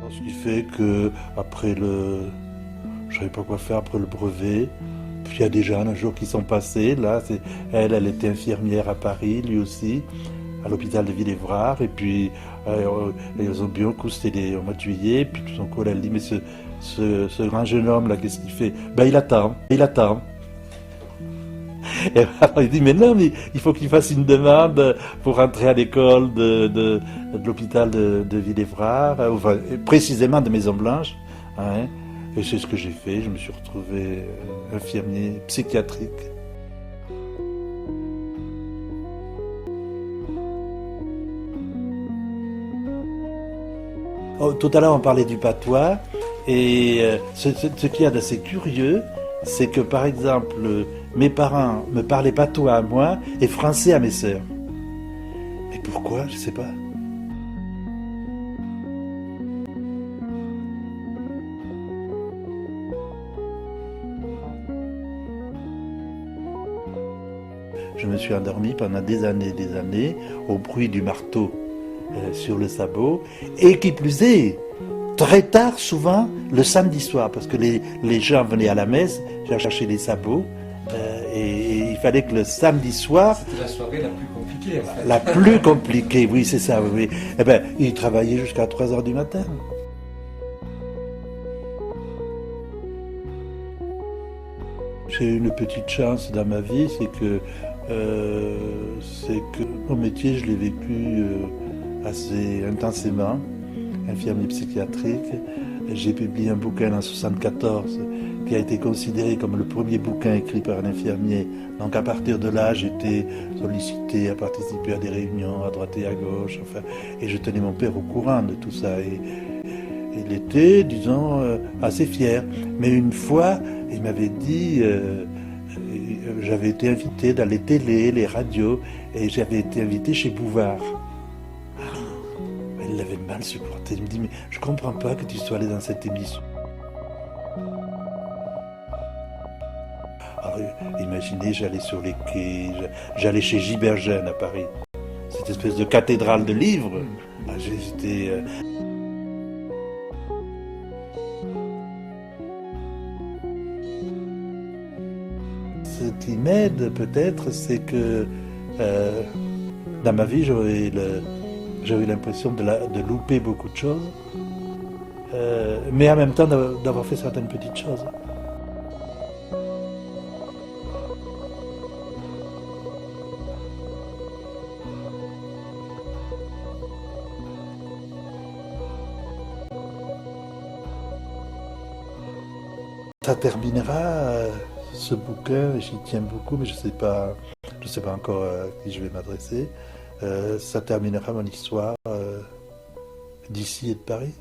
Ce qui fait que après je savais pas quoi faire après le brevet. Puis il y a des jeunes un jour qui sont passés. Là, elle était infirmière à Paris, lui aussi, à l'hôpital de Villévrard. Et puis ils ont bu un coup, c'était au mois de juillet. Puis tout d'un coup, elle dit, mais ce grand jeune homme là, qu'est-ce qu'il fait? Ben il attend, il attend. Et alors il dit, mais non, mais il faut qu'il fasse une demande pour rentrer à l'école de l'hôpital de Villévrard, enfin, précisément de Maison Blanche. Hein. Et c'est ce que j'ai fait, je me suis retrouvé infirmier psychiatrique. Oh, tout à l'heure on parlait du patois, et ce qu'il y a d'assez curieux, c'est que par exemple, mes parents me parlaient patois à moi et français à mes sœurs. Mais pourquoi? Je sais pas. Je me suis endormi pendant des années, au bruit du marteau sur le sabot, et qui plus est, très tard souvent, le samedi soir, parce que les gens venaient à la messe chercher les sabots, et il fallait que le samedi soir... C'était la soirée la plus compliquée, en fait. La plus compliquée, oui, c'est ça, oui. Eh ben, ils travaillaient jusqu'à 3 heures du matin. J'ai eu une petite chance dans ma vie, c'est que mon métier, je l'ai vécu assez intensément, infirmier psychiatrique. J'ai publié un bouquin en 1974 qui a été considéré comme le premier bouquin écrit par un infirmier. Donc à partir de là, j'étais sollicité à participer à des réunions à droite et à gauche, enfin, et je tenais mon père au courant de tout ça. Et il était, disons, assez fier. Mais une fois, il m'avait dit, j'avais été invité dans les télés, les radios, et j'avais été invité chez Bouvard. Il l'avait mal supporté. Il me dit, mais je comprends pas que tu sois allé dans cette émission. Alors, imaginez, j'allais sur les quais, j'allais chez Giberjeune à Paris. Cette espèce de cathédrale de livres. J'étais... Ce qui m'aide peut-être, c'est que dans ma vie, j'avais l'impression de louper beaucoup de choses, mais en même temps d'avoir fait certaines petites choses. Ça terminera ce bouquin, j'y tiens beaucoup, mais je sais pas encore à qui je vais m'adresser. Ça terminera mon histoire d'ici et de Paris.